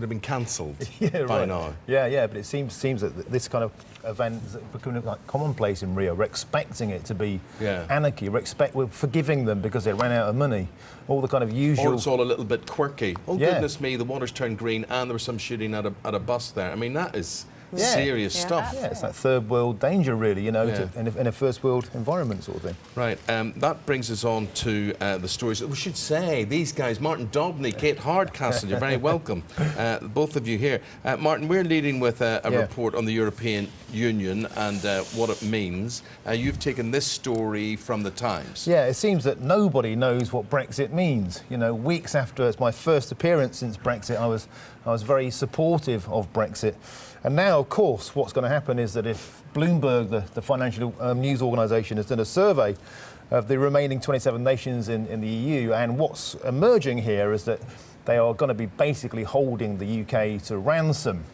would have been cancelled Yeah, by right. now. Yeah, but it seems that this kind of event is becoming like commonplace in Rio. We're expecting it to be anarchy. We're forgiving them because they ran out of money. All the kind of usual. Or it's all a little bit quirky. Oh goodness me, the water's turned green, and there was some shooting at a bus there. I mean, that is serious stuff. Yeah, it's like third world danger, really, you know, in a first world environment sort of thing. Right, that brings us on to the stories. We should say, these guys, Martin Dobney, Kate Hardcastle, you're very welcome, both of you here. Martin, we're leading with a report on the European Union and what it means. You've taken this story from the Times. Yeah, it seems that nobody knows what Brexit means. You know, weeks after it's my first appearance since Brexit, I was very supportive of Brexit. And now, of course, what's going to happen is that if Bloomberg, the financial news organisation, has done a survey of the remaining 27 nations in the EU, and what's emerging here is that they are going to be basically holding the UK to ransom.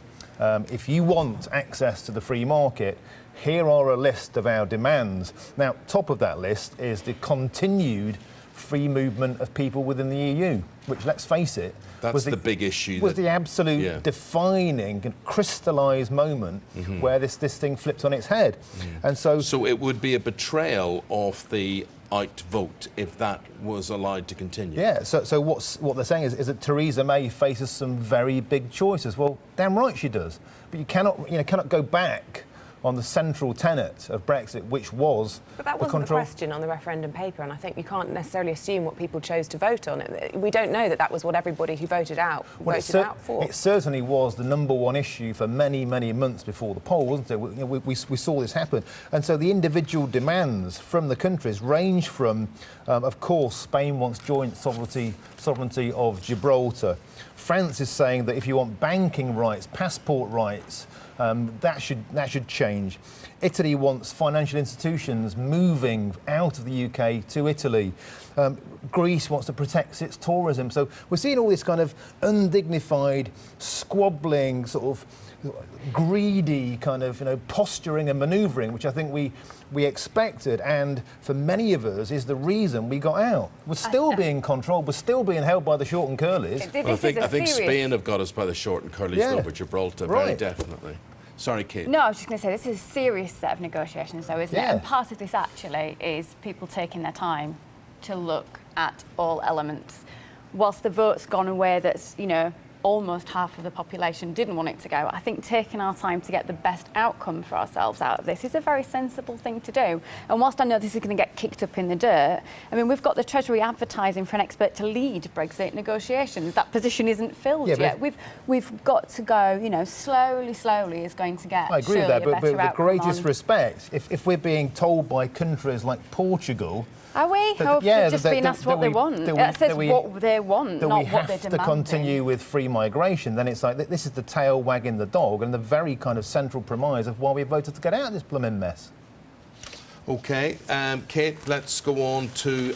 If you want access to the free market, here are a list of our demands. Now, top of that list is the continued free movement of people within the EU, which, let's face it, that's the big issue. Was the absolute defining and crystallised moment where this thing flipped on its head. And so it would be a betrayal of the out vote if that was allowed to continue. Yeah, so what they're saying is that Theresa May faces some very big choices. Well, damn right she does. But you cannot go back on the central tenet of Brexit, which was But that wasn't the question on the referendum paper, and I think you can't necessarily assume what people chose to vote on. We don't know that was what everybody who voted out voted out for. It certainly was the number one issue for many, many months before the poll, wasn't it? We saw this happen. And so the individual demands from the countries range from, of course, Spain wants joint sovereignty of Gibraltar. France is saying that if you want banking rights, passport rights, that should change. Italy wants financial institutions moving out of the UK to Italy. Greece wants to protect its tourism. So we're seeing all this kind of undignified, squabbling, sort of greedy kind of posturing and manoeuvring, which I think we expected, and for many of us is the reason we got out. We're still being controlled, we're still being held by the short and curlies. Well, I think Spain have got us by the short and curlies over Gibraltar, very definitely. Sorry, Kate. No, I was just going to say, this is a serious set of negotiations, though, isn't it? And part of this, actually, is people taking their time to look at all elements. Whilst the vote's gone away, that's, almost half of the population didn't want it to go. I think taking our time to get the best outcome for ourselves out of this is a very sensible thing to do. And whilst I know this is going to get kicked up in the dirt, I mean, we've got the Treasury advertising for an expert to lead Brexit negotiations. That position isn't filled yet. We've got to go, slowly is going to get. I agree with that, but with the greatest respect, if we're being told by countries like Portugal, are we? Or they've just been asked what they want. That says what they want, not what they're demanding. That we have to continue with free migration, then it's like this is the tail wagging the dog and the very kind of central premise of why we voted to get out of this blooming mess. OK, Kate, let's go on to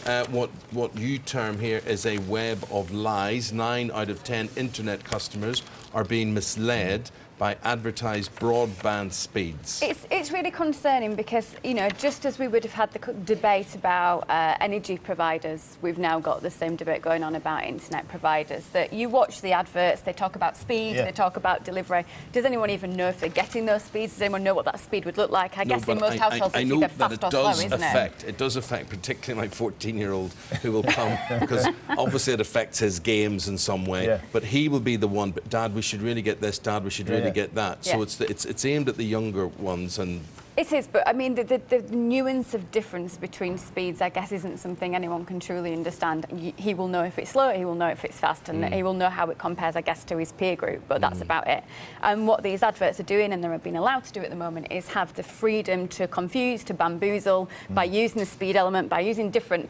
what you term here is a web of lies. 9 out of 10 internet customers are being misled by advertised broadband speeds. It's really concerning because, just as we would have had the debate about energy providers, we've now got the same debate going on about internet providers, that you watch the adverts, they talk about speed, they talk about delivery. Does anyone even know if they're getting those speeds? Does anyone know what that speed would look like? I guess in most households it's either fast or slow, isn't it? It does affect particularly my 14-year-old who will come, because obviously it affects his games in some way, but he will be the one, but Dad, we should really get this, Dad, we should really get that. So it's aimed at the younger ones. And it is, but I mean, the nuance of difference between speeds, I guess, isn't something anyone can truly understand. He will know if it's slow, he will know if it's fast, and he will know how it compares, I guess, to his peer group, but that's about it. And what these adverts are doing, and they're being allowed to do at the moment, is have the freedom to confuse, to bamboozle, by using the speed element, by using different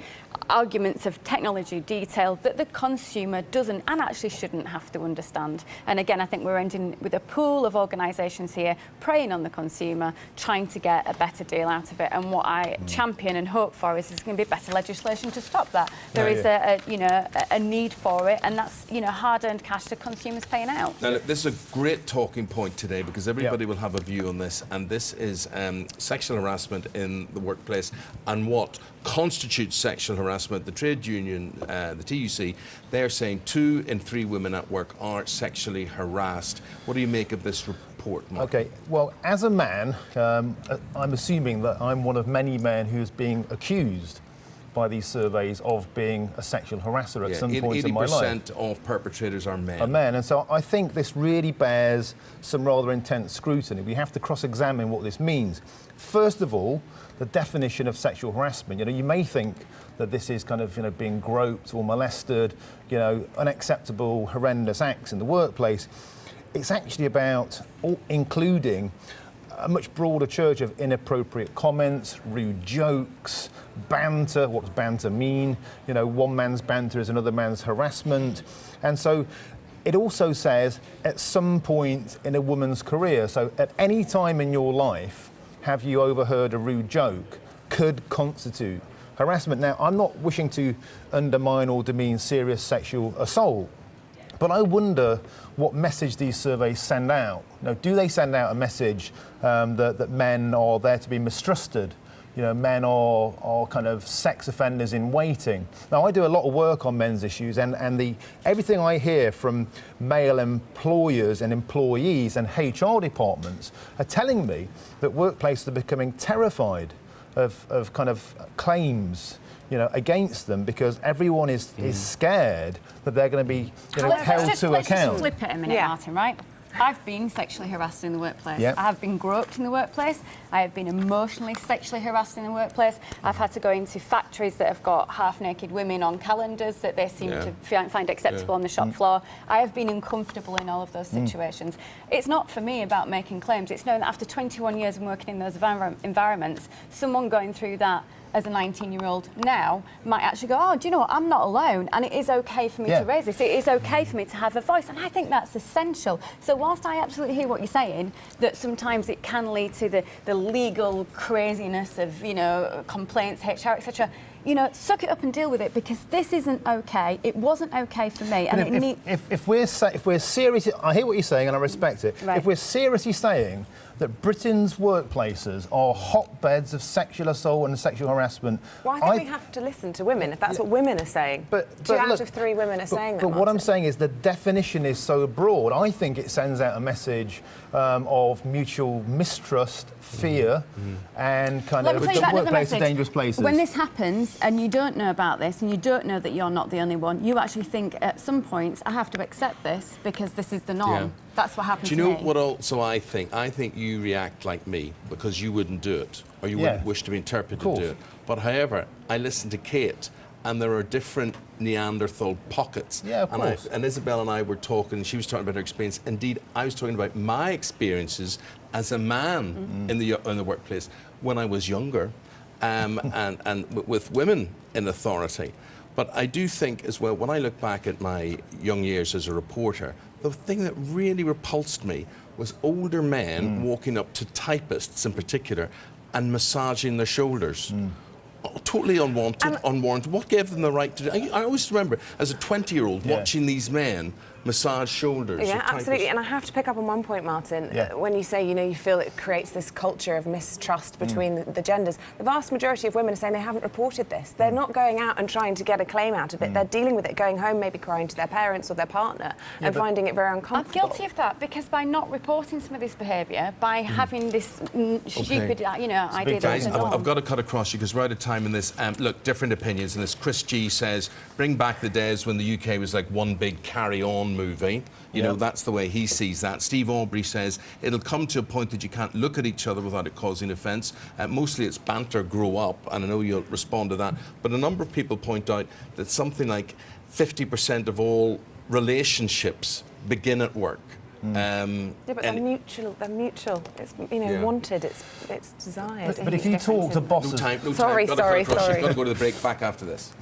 arguments of technology detail that the consumer doesn't and actually shouldn't have to understand. And again, I think we're ending with a pool of organisations here preying on the consumer, trying to get a better deal out of it. And what I champion and hope for is there's going to be better legislation to stop that. There is a need for it, and that's hard-earned cash that consumers paying out. Now, look, this is a great talking point today because everybody will have a view on this, and this is sexual harassment in the workplace and what constitutes sexual harassment. The trade union, the TUC, they're saying 2 in 3 women at work are sexually harassed. What do you make of this report, Mark? Okay, well, as a man, I'm assuming that I'm one of many men who's being accused by these surveys of being a sexual harasser at some point in my life. 80% of perpetrators are men. Are men, and so I think this really bears some rather intense scrutiny. We have to cross-examine what this means. First of all, the definition of sexual harassment. You may think that this is kind of, being groped or molested, unacceptable, horrendous acts in the workplace. It's actually about including a much broader church of inappropriate comments, rude jokes, banter. What does banter mean? One man's banter is another man's harassment. And so it also says at some point in a woman's career, so at any time in your life, have you overheard a rude joke, could constitute harassment. Now, I'm not wishing to undermine or demean serious sexual assault, but I wonder what message these surveys send out. Do they send out a message that men are there to be mistrusted? Men are kind of sex offenders in waiting. Now, I do a lot of work on men's issues, and everything I hear from male employers and employees and HR departments are telling me that workplaces are becoming terrified of kind of claims against them because everyone is scared that they're going to be held to account. Let's just flip it a minute, Martin, right? I've been sexually harassed in the workplace. Yep. I have been groped in the workplace. I have been emotionally sexually harassed in the workplace. I've had to go into factories that have got half-naked women on calendars that they seem to find acceptable on the shop floor. I have been uncomfortable in all of those situations. It's not for me about making claims. It's known that after 21 years of working in those environments, someone going through that as a 19-year-old now might actually go, oh, do you know what, I'm not alone, and it is okay for me to raise this. It is okay for me to have a voice, and I think that's essential. So whilst I absolutely hear what you're saying, that sometimes it can lead to the legal craziness of, complaints, HR, etc., suck it up and deal with it, because this isn't okay. It wasn't okay for me. And if we're seriously, I hear what you're saying and I respect it. Right. If we're seriously saying that Britain's workplaces are hotbeds of sexual assault and sexual harassment, well, I think we have to listen to women if that's what women are saying. But 2 out of 3 women are saying that. But what I'm saying is the definition is so broad. I think it sends out a message of mutual mistrust, fear, and kind of workplace are dangerous places. When this happens and you don't know about this and you don't know that you're not the only one, you actually think at some point, I have to accept this because this is the norm. Yeah. That's what happens to me. Do you know what also I think? I think you react like me because you wouldn't do it, or you wouldn't wish to be interpreted to do it. But however, I listen to Kate, and there are different Neanderthal pockets. Yeah, of course. And Isabel and I were talking, she was talking about her experience. Indeed, I was talking about my experiences as a man in the workplace when I was younger, and with women in authority. But I do think as well, when I look back at my young years as a reporter, the thing that really repulsed me was older men walking up to typists in particular and massaging their shoulders. Totally unwarranted. What gave them the right to do it? I always remember as a 20-year-old watching these men massage shoulders. Yeah, absolutely. And I have to pick up on one point, Martin. When you say, you feel it creates this culture of mistrust between the genders, the vast majority of women are saying they haven't reported this. They're not going out and trying to get a claim out of it. They're dealing with it, going home, maybe crying to their parents or their partner, and finding it very uncomfortable. I'm guilty of that, because by not reporting some of this behaviour, by having this stupid, idea guys, that I've got to cut across you because we're out of time in this. Look, different opinions in this. Chris G says, bring back the days when the UK was like one big carry-on movie. That's the way he sees that. Steve Aubrey says, it'll come to a point that you can't look at each other without it causing offence. Mostly it's banter, grow up, and I know you'll respond to that. But a number of people point out that something like 50% of all relationships begin at work. Yeah, but they're mutual. It's wanted. It's desired. But if you talk to bosses, Sorry. Got to go to the break. Back after this.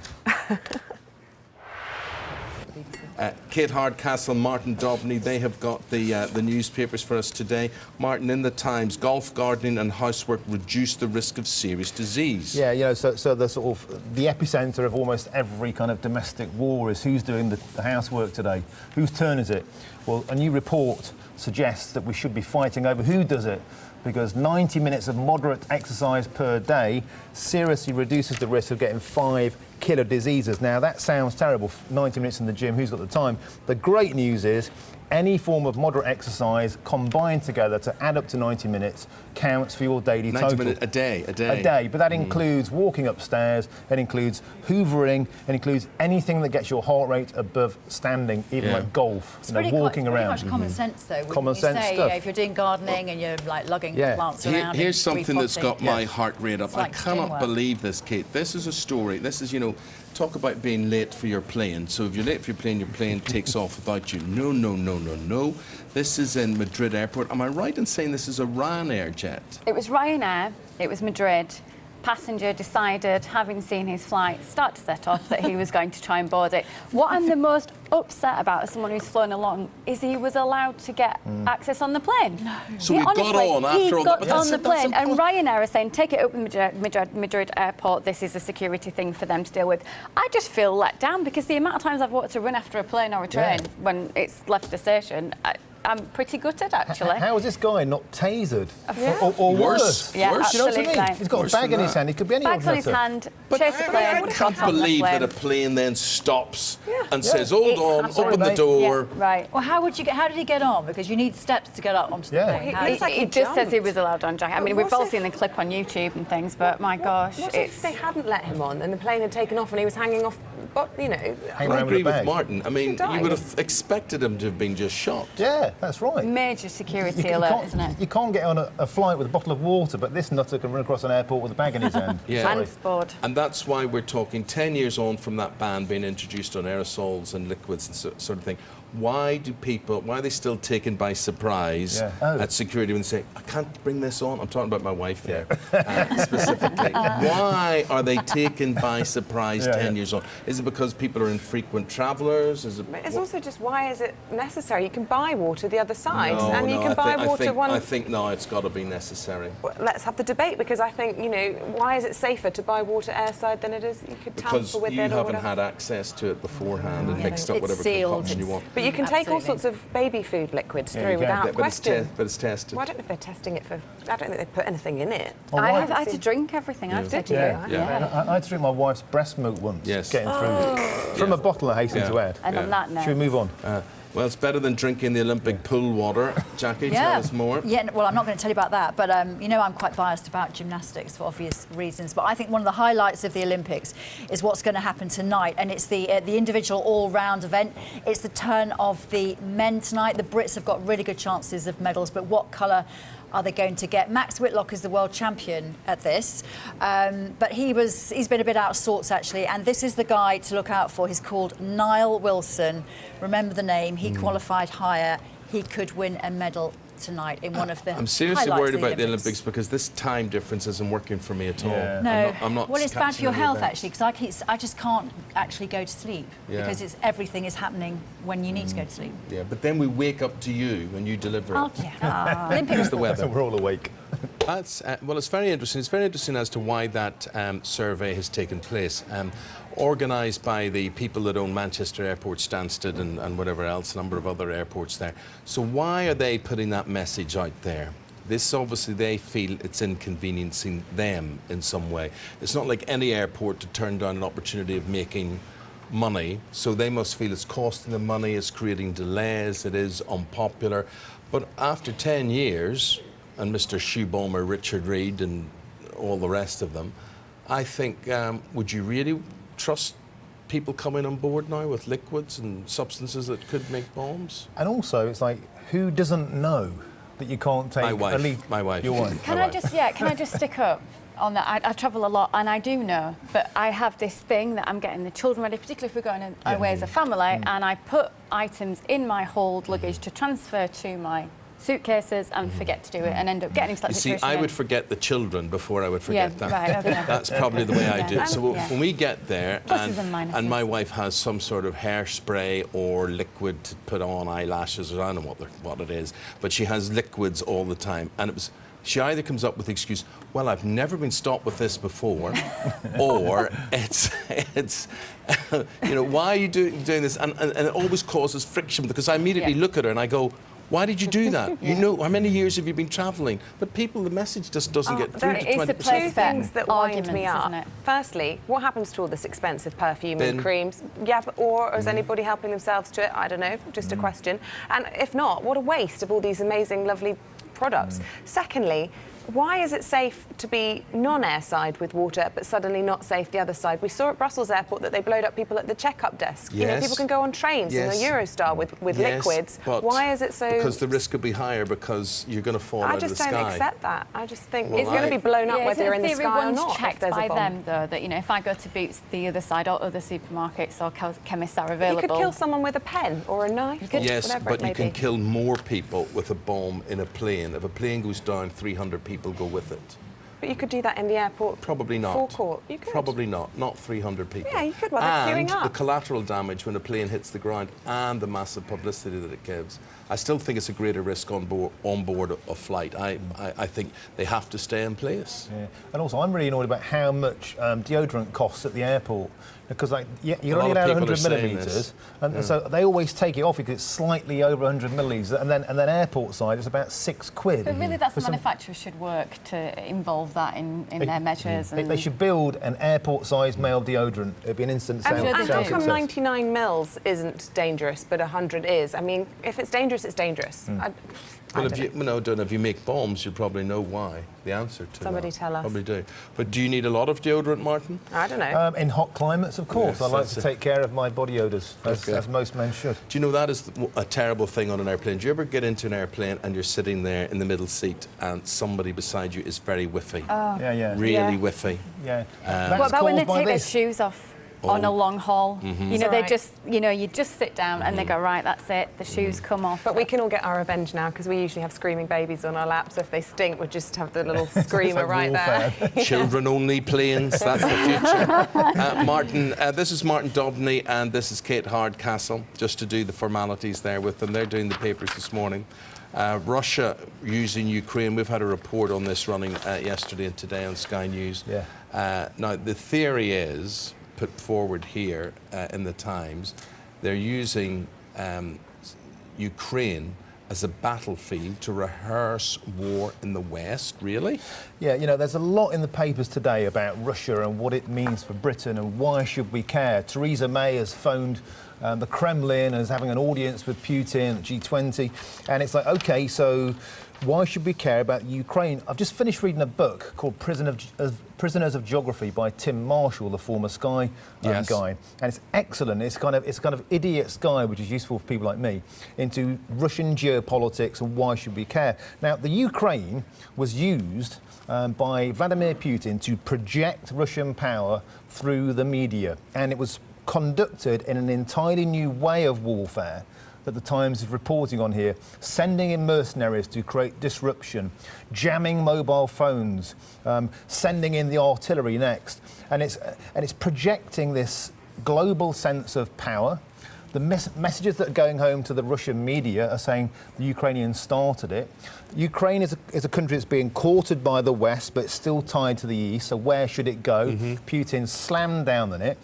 Kate Hardcastle, Martin Dobney, they have got the newspapers for us today. Martin, in the Times, golf, gardening and housework reduce the risk of serious disease. Yeah, you know, so the sort of the epicentre of almost every kind of domestic war is who's doing the housework today, whose turn is it? Well, a new report suggests that we should be fighting over who does it, because 90 minutes of moderate exercise per day seriously reduces the risk of getting 5 killer diseases. Now, that sounds terrible, 90 minutes in the gym, who's got the time? The great news is any form of moderate exercise combined together to add up to 90 minutes counts for your daily 90 total. minutes a day. A day, but that includes walking upstairs, it includes hoovering, it includes anything that gets your heart rate above standing, even like golf, it's walking around. Pretty much common sense, though. Common sense stuff. If you're doing gardening and you're like lugging plants around. Here's something that's got my heart rate up. Like I cannot believe this, Kate. This is a story. This is, you know, talk about being late for your plane. So if you're late for your plane takes off without you. No, no, no, no, no. This is in Madrid Airport. Am I right in saying this is a Ryanair jet? It was Ryanair. It was Madrid. Passenger decided, having seen his flight start to set off, that he was going to try and board it. What I'm the most upset about as someone who's flown along is he was allowed to get access on the plane. No. So he got on after all that. He got on the plane, and Ryanair is saying, take it up with Madrid Airport, this is a security thing for them to deal with. I just feel let down because the amount of times I've wanted to run after a plane or a train when it's left the station, I'm pretty gutted, actually. How is this guy not tasered? Or worse? Yeah, worse. You know what I mean? absolutely. He's got a bag in his hand. He could be anyone. Bags on his hand, But chase the plane. I can't believe that a plane then stops and says, It's hold on, happened. open the door. Yeah, right. Well, how did he get on? Because you need steps to get up onto the plane. How did He It just says he jumped. was allowed on jacket. I mean, we've all seen the clip on YouTube and things, but my gosh, What it's... if they hadn't let him on and the plane had taken off and he was hanging off, you know... Hanging I around agree with a with bag. Martin. I mean, died. you would have expected him to have been just shot. Yeah, that's right. Major security You alert, can't- isn't it? You can't get on a flight with a bottle of water, but this nutter can run across an airport with a bag in his hand. Yeah. Sorry. Transport. And that's why we're talking 10 years on from that ban being introduced on aerosols and liquids and sort of thing. Why are they still taken by surprise at security when they say, I can't bring this on? I'm talking about my wife there, specifically. Why are they taken by surprise 10 years on? Is it because people are infrequent travellers? Is it? It's also just, why is it necessary? You can buy water the other side, No, and you no, can buy water one... I think now it's got to be necessary. Well, let's have the debate, because I think, you know, why is it safer to buy water airside than it is you could Because tamper with you it or haven't whatever? had access to it beforehand and mixed up It's whatever sealed, concoction you want. But you can take all Absolutely. sorts of baby food liquids Yeah, through you can. without But question. it's tested. Well, I don't know if they're testing it for... I don't think they put anything in it. Oh, I right. had to drink everything. I've Did taken you? it. Yeah. I had to drink my wife's breast milk once, Yes. getting through. From a bottle, I hasten to add. And on that note... Should we move on? Well, it's better than drinking the Olympic pool water. Jackie, tell us more. Yeah, well, I'm not going to tell you about that, but you know I'm quite biased about gymnastics for obvious reasons. But I think one of the highlights of the Olympics is what's going to happen tonight, and it's the individual all-round event. It's the turn of the men tonight. The Brits have got really good chances of medals, but what colour are they going to get? Max Whitlock is the world champion at this, but he's been a bit out of sorts actually, and this is the guy to look out for. He's called Niall Wilson. Remember the name. He qualified higher. He could win a medal tonight in one of the I'm seriously highlights worried of about the Olympics because this time difference isn't working for me at all. Yeah. No, I'm not well, it's bad for your catching any health events. actually, because I just can't actually go to sleep Yeah. because everything is happening when you need to go to sleep. Yeah, but then we wake up to you and you deliver Oh, it. yeah. Olympics the So weather. we're all awake. That's, well, it's very interesting. It's very interesting as to why that survey has taken place. Organised by the people that own Manchester Airport, Stansted and whatever else, a number of other airports there. So why are they putting that message out there? This obviously they feel it's inconveniencing them in some way. It's not like any airport to turn down an opportunity of making money, so they must feel it's costing them money, it's creating delays, it is unpopular. But after 10 years, and Mr. Shoebomber, Richard Reid and all the rest of them, I think, would you really trust people coming on board now with liquids and substances that could make bombs? And also, it's like, who doesn't know that you can't take... My wife. at least My wife. Your wife. Can I just stick up on that? I travel a lot and I do know, but I have this thing that I'm getting the children ready, particularly if we're going away as a family, and I put items in my hold luggage to transfer to my suitcases and forget to do it and end up getting into that situation. I would forget the children before I would forget that. Right, okay. That's probably the way I do it. So when we get there, and my wife has some sort of hairspray or liquid to put on eyelashes, or I don't know what it is, but she has liquids all the time, and she either comes up with the excuse, well, I've never been stopped with this before, or it's you know, why are you doing this? And it always causes friction, because I immediately look at her and I go, why did you do that? You know, how many years have you been travelling? But people, the message just doesn't get through to 20%. Two things that wind me up. Firstly, what happens to all this expensive perfume and creams? Yeah, or is anybody helping themselves to it? I don't know, just a question. And if not, what a waste of all these amazing, lovely products. Secondly, why is it safe to be non-airside with water, but suddenly not safe the other side? We saw at Brussels Airport that they blowed up people at the checkup desk. You know, people can go on trains in the Eurostar with liquids. Why is it so? Because the risk could be higher, because you're going to fall out of the sky. I just don't accept that. I just think it's going to be blown up whether you're in the sky or not. Checked by them, though, that, you know, if I go to Boots, the other side, or other supermarkets or chemists are available. You could kill someone with a pen or a knife. Yes, but you can kill more people with a bomb in a plane. If a plane goes down, 300 people go with it. But you could do that in the airport. Probably not. Forecourt. You could. Probably not. Not 300 people. Yeah, you could. Well, they're queuing up. And the collateral damage when a plane hits the ground, and the massive publicity that it gives. I still think it's a greater risk on board a flight. I think they have to stay in place. Yeah. And also, I'm really annoyed about how much deodorant costs at the airport. Because you're only allowed 100 millimetres, and so they always take it off because it's slightly over 100 millilitres, and then airport side it's about £6. But really, that's the manufacturers should work to involve that in their measures. They should build an airport-sized male deodorant. It'd be an instant sale. And how come 99 mils isn't dangerous, but 100 is? I mean, if it's dangerous, it's dangerous. Well, if you make bombs, you'll probably know why. The answer to Somebody that. tell us. Probably do. But do you need a lot of deodorant, Martin? I don't know. In hot climates, of course. Yes, I like to take care of my body odours, as most men should. Do you know that is a terrible thing on an airplane? Do you ever get into an airplane and you're sitting there in the middle seat and somebody beside you is very whiffy? Oh. Yeah. Really whiffy. Yeah. What about when they take their shoes off? On a long haul, you know, they just, you know, you just sit down and they go, right, that's it, the shoes come off. But we can all get our revenge now, because we usually have screaming babies on our laps. So if they stink, we'll just have the little screamer right there. Children-only planes, that's the future. Martin, this is Martin Dobney and this is Kate Hardcastle, just to do the formalities there with them. They're doing the papers this morning. Russia using Ukraine. We've had a report on this running yesterday and today on Sky News. Now, the theory is put forward here in the Times, they're using Ukraine as a battlefield to rehearse war in the West, really? Yeah, you know, there's a lot in the papers today about Russia and what it means for Britain and why should we care. Theresa May has phoned the Kremlin as having an audience with Putin at G20, and it's like, OK, so why should we care about Ukraine? I've just finished reading a book called Prisoners of Geography by Tim Marshall, the former Sky guy, and it's excellent. It's kind of idiot's guide, which is useful for people like me, into Russian geopolitics and why should we care. Now, the Ukraine was used by Vladimir Putin to project Russian power through the media, and it was conducted in an entirely new way of warfare that the Times is reporting on here, sending in mercenaries to create disruption, jamming mobile phones, sending in the artillery next, and it's projecting this global sense of power. The messages that are going home to the Russian media are saying the Ukrainians started it. Ukraine is a country that's being courted by the West, but it's still tied to the East, so where should it go? Putin slammed down on it.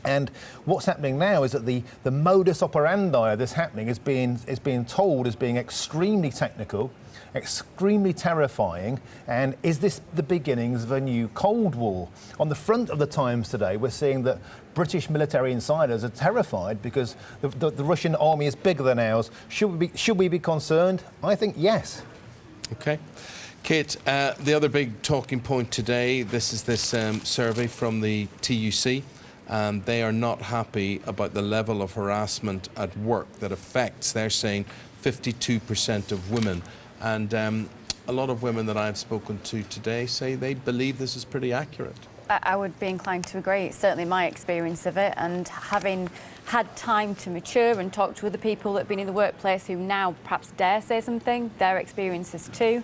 And what's happening now is that the modus operandi of this happening is being told as being extremely technical, extremely terrifying, and is this the beginnings of a new Cold War? On the front of the Times today, we're seeing that British military insiders are terrified because the Russian army is bigger than ours. Should we be concerned? I think yes. OK. Kate, the other big talking point today, this is this survey from the TUC. And they are not happy about the level of harassment at work that affects, they're saying, 52% of women. And a lot of women that I've spoken to today say they believe this is pretty accurate. I would be inclined to agree. It's certainly my experience of it, and having had time to mature and talk to other people that have been in the workplace who now perhaps dare say something, their experiences too.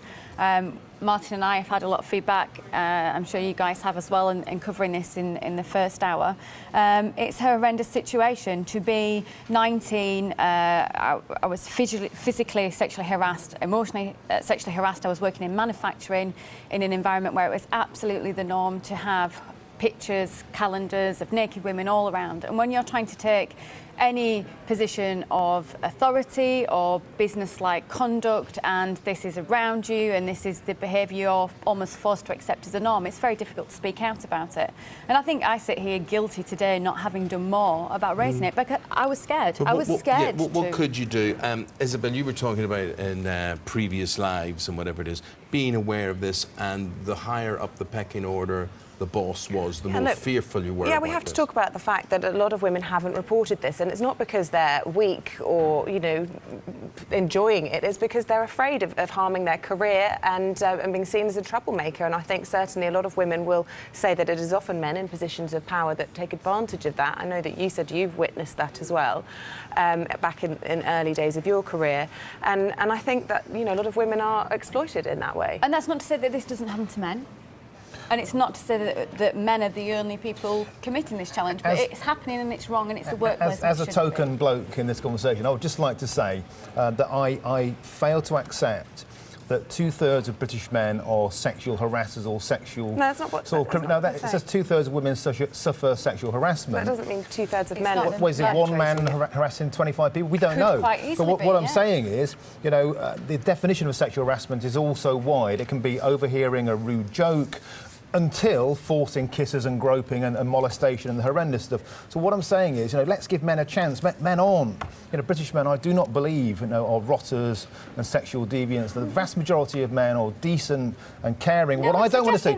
Martin and I have had a lot of feedback, I'm sure you guys have as well, in covering this in the first hour. It's a horrendous situation. To be 19, I was physically sexually harassed, emotionally sexually harassed. I was working in manufacturing in an environment where it was absolutely the norm to have pictures, calendars of naked women all around. And when you're trying to take any position of authority or business-like conduct, and this is around you and this is the behaviour you're almost forced to accept as a norm, it's very difficult to speak out about it. And I think I sit here guilty today not having done more about raising it, because I was scared. I was scared. What could you do? Isabel, you were talking about in previous lives and whatever it is, being aware of this, and the higher up the pecking order the boss was, the more fearful you were. Yeah, we have to talk about the fact that a lot of women haven't reported this, and it's not because they're weak or, you know, enjoying it. It's because they're afraid of harming their career and being seen as a troublemaker. And I think certainly a lot of women will say that it is often men in positions of power that take advantage of that. I know that you said you've witnessed that as well, back in early days of your career. And I think that, you know, a lot of women are exploited in that way. And that's not to say that this doesn't happen to men. And it's not to say that men are the only people committing this challenge, but it's happening and it's wrong, and it's the workplace. As a token bloke in this conversation, I would just like to say that I fail to accept that 2/3 of British men are sexual harassers or sexual... No, that's not what... it says 2/3 of women suffer sexual harassment. That doesn't mean 2/3 of men... What is it, one man harassing 25 people? We don't know. But what I'm saying is, you know, the definition of sexual harassment is also wide. It can be overhearing a rude joke, until forcing kisses and groping and molestation and the horrendous stuff. So what I'm saying is, you know, let's give men a chance. Men aren't. You know, British men, I do not believe, you know, are rotters and sexual deviants. The vast majority of men are decent and caring. No, what I don't want to see,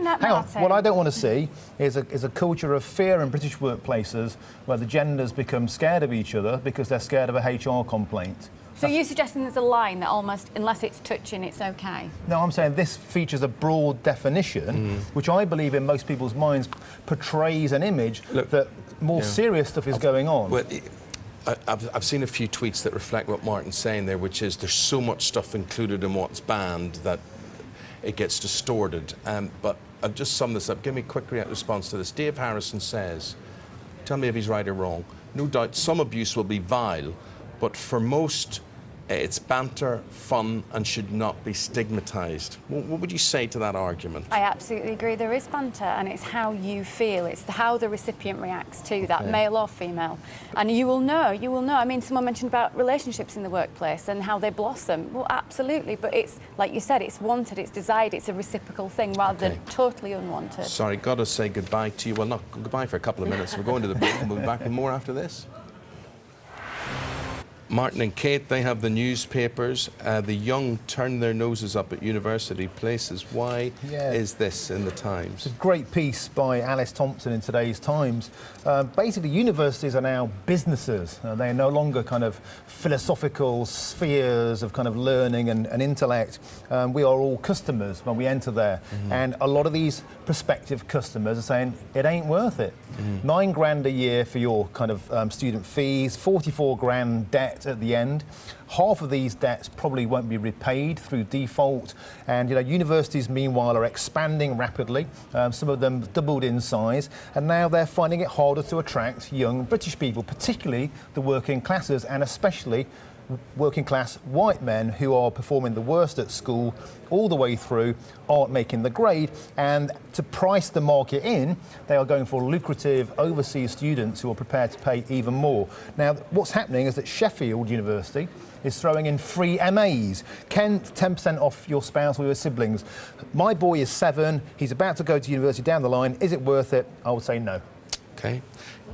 what I don't want to see is a culture of fear in British workplaces where the genders become scared of each other because they're scared of a HR complaint. So you're suggesting there's a line that almost, unless it's touching, it's okay? No, I'm saying this features a broad definition, which I believe in most people's minds portrays an image that more serious stuff is going on. Well, I've seen a few tweets that reflect what Martin's saying there, which is there's so much stuff included in what's banned that it gets distorted. But I'll just sum this up. Give me a quick response to this. Dave Harrison says, tell me if he's right or wrong, no doubt some abuse will be vile, but for most, it's banter, fun, and should not be stigmatised. What would you say to that argument? I absolutely agree. There is banter, and it's how you feel. It's how the recipient reacts to that, male or female. And you will know. I mean, someone mentioned about relationships in the workplace and how they blossom. Well, absolutely. But it's, like you said, it's wanted, it's desired, it's a reciprocal thing rather than totally unwanted. Sorry, got to say goodbye to you. Well, not goodbye for a couple of minutes. We're going to the break and we'll be back with more after this. Martin and Kate, they have the newspapers. The young turn their noses up at university places. Why is this in the Times? It's a great piece by Alice Thompson in today's Times. Basically, universities are now businesses. They are no longer kind of philosophical spheres of kind of learning and intellect. We are all customers when we enter there. And a lot of these prospective customers are saying, it ain't worth it. £9,000 a year for your kind of student fees, 44 grand debt at the end. Half of these debts probably won't be repaid through default, and you know, universities meanwhile are expanding rapidly. Some of them doubled in size, and now they're finding it harder to attract young British people, particularly the working classes, and especially working class white men who are performing the worst at school all the way through, aren't making the grade, and to price the market in, they are going for lucrative overseas students who are prepared to pay even more. Now, what's happening is that Sheffield University is throwing in free MAs, 10% off your spouse or your siblings. My boy is 7, he's about to go to university down the line. Is it worth it? I would say no. Okay.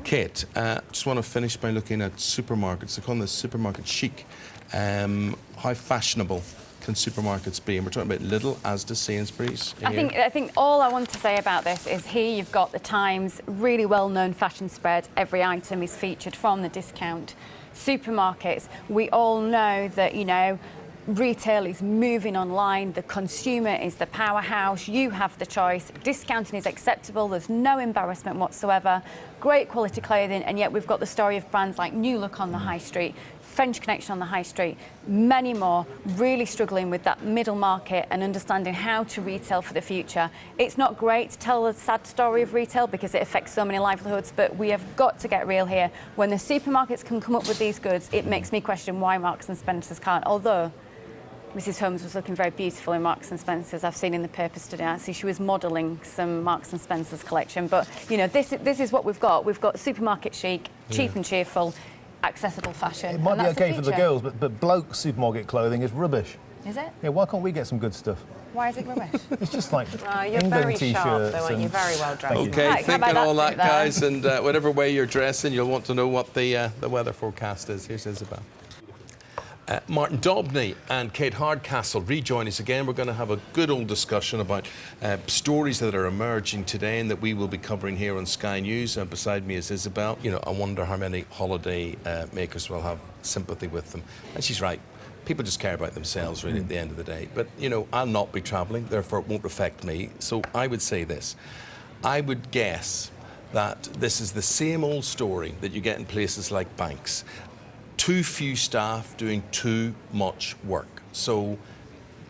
Kate, just want to finish by looking at supermarkets. They call them the supermarket chic. How fashionable can supermarkets be? And we're talking about Lidl, Asda, Sainsbury's. I think all I want to say about this is here you've got the Times, really well-known fashion spread. Every item is featured from the discount supermarkets. We all know that, you know, Retail is moving online. The consumer is the powerhouse. You have the choice. Discounting is acceptable. There's no embarrassment whatsoever. Great quality clothing, and yet we've got the story of brands like New Look on the high street, French Connection on the high street, many more, really struggling with that middle market and understanding how to retail for the future. It's not great to tell the sad story of retail because it affects so many livelihoods, but we have got to get real here. When the supermarkets can come up with these goods, it makes me question why Marks and Spencer's can't, although Mrs. Holmes was looking very beautiful in Marks and Spencer's. I've seen in the papers today. I see she was modelling some Marks and Spencer's collection. But, you know, this is what we've got. We've got supermarket chic, cheap and cheerful, accessible fashion. It might be okay for the girls, but bloke supermarket clothing is rubbish. Is it? Yeah, why can't we get some good stuff? Why is it rubbish? It's just like you're England very t-shirts. sharp, though, aren't you? Very well dressed. Okay, Right, think of all that, there? guys, and whatever way you're dressing, you'll want to know what the weather forecast is. Here's Isabel. Martin Dobney and Kate Hardcastle rejoin us again. We're going to have a good old discussion about stories that are emerging today and that we will be covering here on Sky News. And beside me is Isabel. You know, I wonder how many holiday makers will have sympathy with them. And she's right. People just care about themselves, really, at the end of the day. But, you know, I'll not be travelling, therefore it won't affect me. So I would say this. I would guess that this is the same old story that you get in places like banks. Too few staff doing too much work. So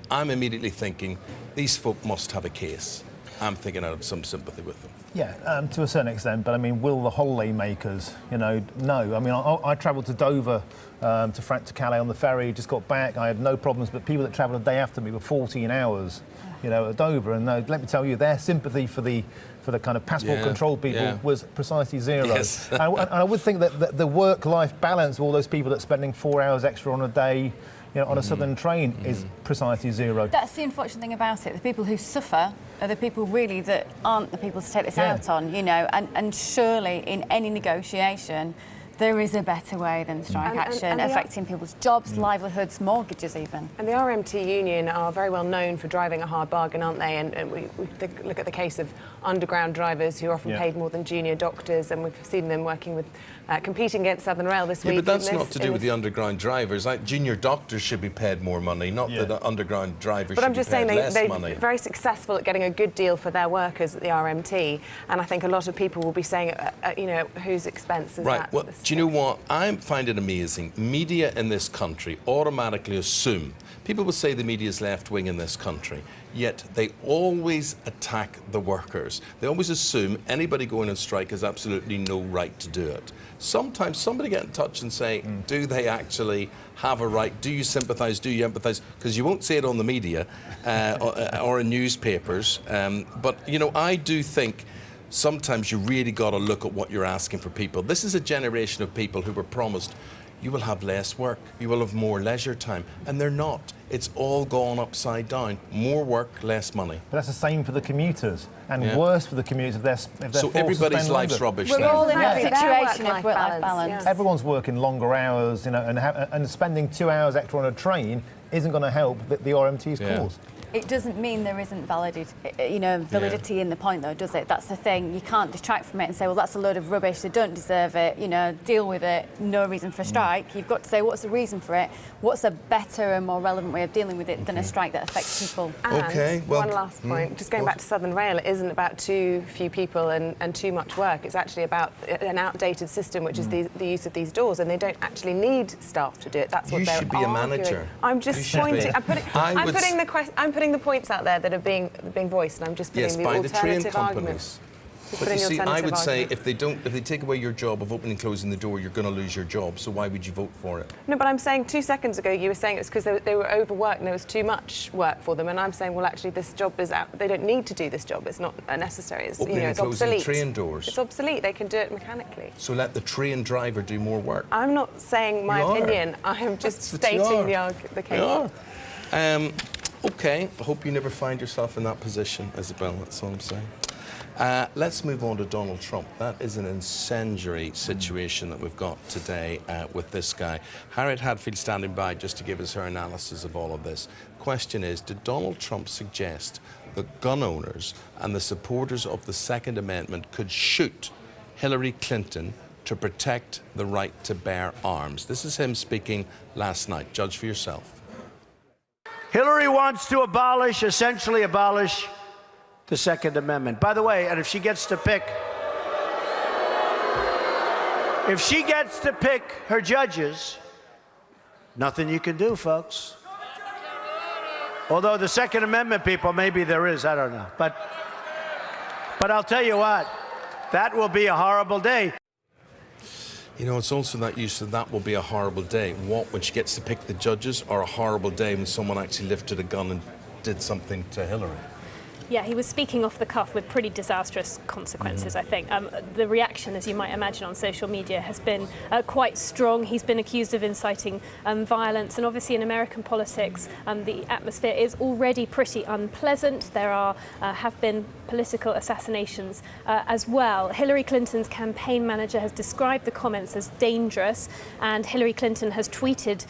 I'm immediately thinking, these folk must have a case. I'm thinking I have some sympathy with them. Yeah, to a certain extent, but I mean, will the holiday makers, you know, no. I mean, I travelled to Dover, to Calais on the ferry, just got back, I had no problems, but people that travelled a day after me were 14 hours, you know, at Dover, and let me tell you, their sympathy for the kind of passport control people was precisely zero. Yes. and I would think that the work-life balance of all those people that's spending 4 hours extra on a day, you know, on a southern train is precisely zero. That's the unfortunate thing about it. The people who suffer are the people really that aren't the people to take this out on, you know, and surely in any negotiation there is a better way than strike action, affecting people's jobs, livelihoods, mortgages even. And the RMT union are very well known for driving a hard bargain, aren't they? And we look at the case of underground drivers who are often paid more than junior doctors, and we've seen them working with, competing against Southern Rail this week. But that's not to do with the underground drivers. Like, junior doctors should be paid more money, not that the underground drivers should be paid less money. But I'm just saying they're very successful at getting a good deal for their workers at the RMT, and I think a lot of people will be saying, you know, whose expense is that? Right, well, do you know what? I find it amazing. Media in this country automatically assume, people will say the media is left-wing in this country, yet they always attack the workers. They always assume anybody going on strike has absolutely no right to do it. Sometimes somebody get in touch and say, do they actually have a right? Do you sympathise? Do you empathise? Because you won't say it on the media or in newspapers. But, you know, I do think sometimes you really got to look at what you're asking for people. This is a generation of people who were promised you will have less work, you will have more leisure time, and they're not. It's all gone upside down. More work, less money. But that's the same for the commuters, and worse for the commuters if they're so everybody's life's rubbish. We're all in that situation of work-life balance. Everyone's working longer hours, you know, and spending 2 hours extra on a train isn't going to help the RMT's cause. It doesn't mean there isn't validity in the point, though, does it? That's the thing. You can't detract from it and say, well, that's a load of rubbish, they don't deserve it, you know, deal with it, no reason for a strike. You've got to say, what's the reason for it? What's a better and more relevant way of dealing with it than a strike that affects people? And one last point, just going back to Southern Rail, it isn't about too few people and too much work. It's actually about an outdated system, which is the use of these doors, and they don't actually need staff to do it. That's what they're arguing. You should be a manager. I'm just pointing. I'm putting the points out there that are being voiced, and I'm just putting the alternative arguments. But you see, I would say if they take away your job of opening and closing the door, you're going to lose your job. So why would you vote for it? No, but I'm saying 2 seconds ago you were saying it's because they were overworked and there was too much work for them, and I'm saying, well, actually, this job is out. They don't need to do this job. It's not necessary. It's, opening and closing obsolete. Train doors. It's obsolete. They can do it mechanically. So let the train driver do more work. I'm not saying my opinion. I am just stating the case. You are. OK, I hope you never find yourself in that position, Isabel, that's all I'm saying. Let's move on to Donald Trump. That is an incendiary situation that we've got today with this guy. Harriet Hadfield standing by just to give us her analysis of all of this. Question is, did Donald Trump suggest that gun owners and the supporters of the Second Amendment could shoot Hillary Clinton to protect the right to bear arms? This is him speaking last night. Judge for yourself. Hillary wants to essentially abolish the Second Amendment. By the way, and if she gets to pick her judges, nothing you can do, folks. Although the Second Amendment people, maybe there is, I don't know. But I'll tell you what, that will be a horrible day. You know, it's also that use of that will be a horrible day. What, when she gets to pick the judges, or a horrible day when someone actually lifted a gun and did something to Hillary? Yeah, he was speaking off the cuff with pretty disastrous consequences, I think. The reaction, as you might imagine, on social media has been quite strong. He's been accused of inciting violence, and obviously in American politics, the atmosphere is already pretty unpleasant. There have been political assassinations as well. Hillary Clinton's campaign manager has described the comments as dangerous, and Hillary Clinton has tweeted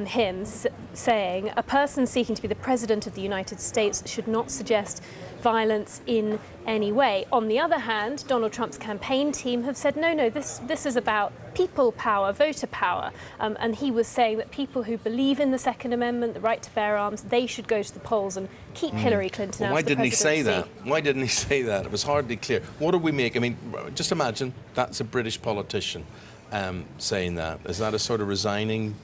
him saying, "A person seeking to be the president of the United States should not suggest violence in any way." On the other hand, Donald Trump's campaign team have said, no, this is about people power, voter power. And he was saying that people who believe in the Second Amendment, the right to bear arms, they should go to the polls and keep Hillary Clinton out of the presidency. Why didn't he say that? Why didn't he say that? It was hardly clear. What do we make? I mean, just imagine that's a British politician saying that. Is that a sort of resigning?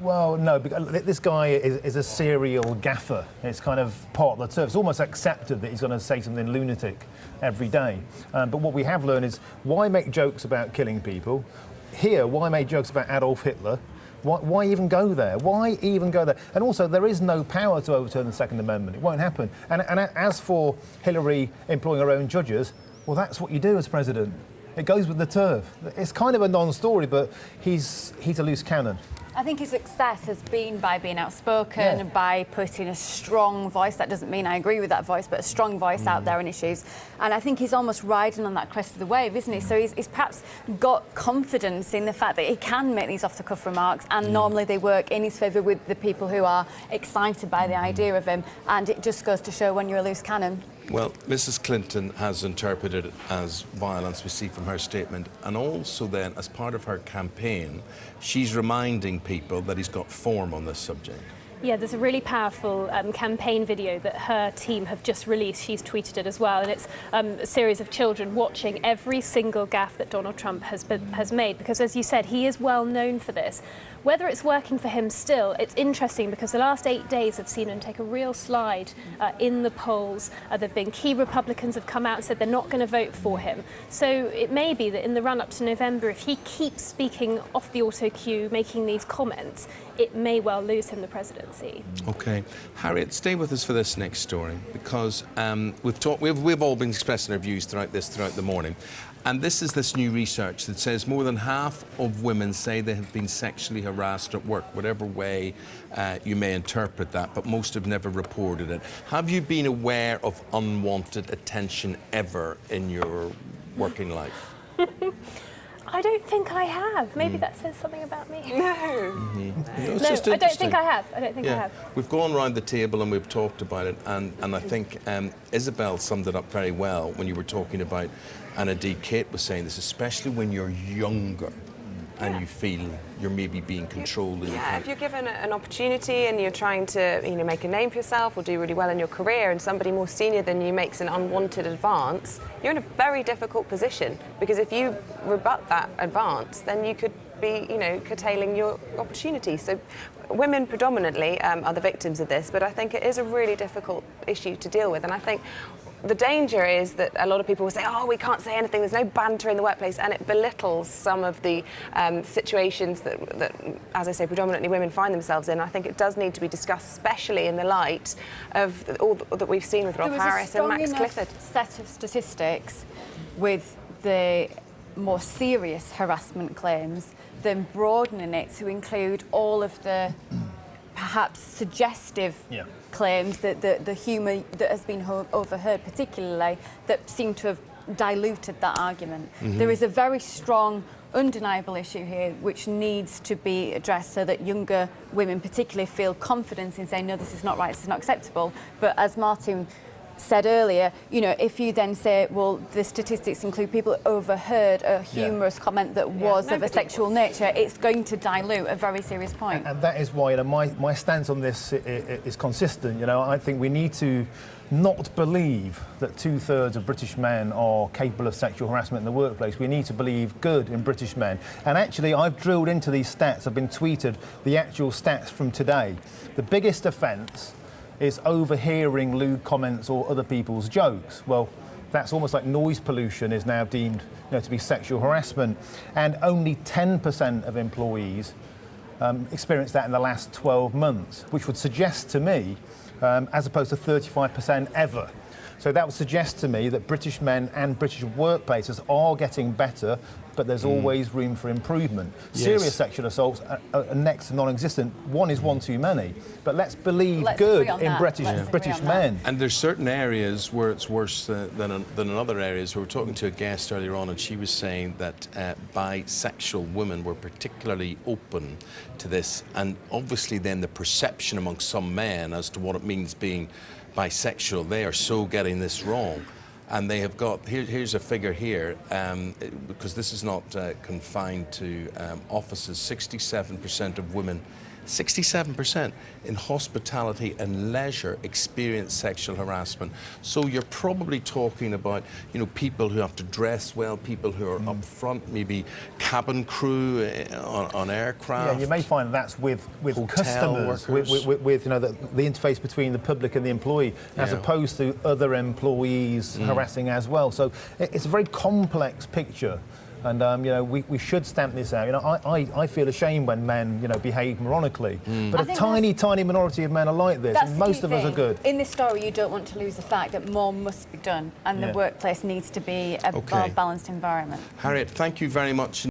Well, no, because this guy is a serial gaffer. It's kind of part of the turf. It's almost accepted that he's going to say something lunatic every day. But what we have learned is why make jokes about killing people? Here, why make jokes about Adolf Hitler? Why even go there? Why even go there? And also, there is no power to overturn the Second Amendment. It won't happen. And as for Hillary employing her own judges, well, that's what you do as president. It goes with the turf. It's kind of a non-story, but he's a loose cannon. I think his success has been by being outspoken, by putting a strong voice. That doesn't mean I agree with that voice, but a strong voice out there on issues. And I think he's almost riding on that crest of the wave, isn't he? So he's perhaps got confidence in the fact that he can make these off-the-cuff remarks, and normally they work in his favour with the people who are excited by the idea of him. And it just goes to show when you're a loose cannon. Well, Mrs. Clinton has interpreted it as violence, we see from her statement, and also then, as part of her campaign, she's reminding people that he's got form on this subject. Yeah, there's a really powerful campaign video that her team have just released. She's tweeted it as well, and it's a series of children watching every single gaffe that Donald Trump has made, because, as you said, he is well known for this. Whether it's working for him still, it's interesting because the last 8 days have seen him take a real slide in the polls. There have been key Republicans have come out and said they're not going to vote for him. So it may be that in the run-up to November, if he keeps speaking off the auto cue, making these comments, it may well lose him the presidency. OK. Harriet, stay with us for this next story, because we've all been expressing our views throughout the morning. And this is this new research that says more than half of women say they have been sexually harassed at work, whatever way you may interpret that, but most have never reported it. Have you been aware of unwanted attention ever in your working life? I don't think I have. Maybe that says something about me. No. No, I don't think I have. I don't think I have. We've gone around the table and we've talked about it, and I think Isabel summed it up very well when you were talking about, and indeed Kate was saying this, especially when you're younger and you feel you're maybe being controlled. If you're given an opportunity and you're trying to make a name for yourself or do really well in your career, and somebody more senior than you makes an unwanted advance, you're in a very difficult position, because if you rebut that advance, then you could be curtailing your opportunities. So women predominantly are the victims of this, but I think it is a really difficult issue to deal with. And I think the danger is that a lot of people will say, oh, we can't say anything, there's no banter in the workplace, and it belittles some of the situations that, as I say, predominantly women find themselves in. I think it does need to be discussed, especially in the light of all that we've seen with Rob Harris and Max Clifford. Set of statistics with the more serious harassment claims than broadening it to include all of the perhaps suggestive claims, that the humour that has been overheard particularly, that seem to have diluted that argument. There is a very strong, undeniable issue here which needs to be addressed so that younger women particularly feel confidence in saying, no, this is not right, this is not acceptable. But as Martin said earlier, you know, if you then say, well, the statistics include people who overheard a humorous comment that was of a sexual nature, it's going to dilute a very serious point. And that is why, you know, my stance on this is consistent. You know, I think we need to not believe that 2/3 of British men are capable of sexual harassment in the workplace. We need to believe good in British men. And actually, I've drilled into these stats. I've been tweeted the actual stats from today. The biggest offence is overhearing lewd comments or other people's jokes. Well, that's almost like noise pollution is now deemed, you know, to be sexual harassment. And only 10% of employees experienced that in the last 12 months, which would suggest to me, as opposed to 35% ever. So that would suggest to me that British men and British workplaces are getting better, but there's always room for improvement. Yes. Serious sexual assaults are next to non-existent. One is one too many. But let's believe good in British men. And there's certain areas where it's worse than in other areas. We were talking to a guest earlier on, and she was saying that bisexual women were particularly open to this, and obviously then the perception amongst some men as to what it means being bisexual, they are so getting this wrong. And they have got, here's a figure here, because this is not confined to offices, 67% of women, 67% in hospitality and leisure experience sexual harassment. So you're probably talking about, you know, people who have to dress well, people who are up front, maybe cabin crew on aircraft. Yeah, you may find that's with customers, with you know, the interface between the public and the employee, as opposed to other employees harassing as well. So it's a very complex picture. And you know, we should stamp this out. You know, I feel ashamed when men, you know, behave moronically. But a tiny minority of men are like this, and most of us are good. In this story, you don't want to lose the fact that more must be done, and the workplace needs to be a well-balanced environment. Harriet, thank you very much.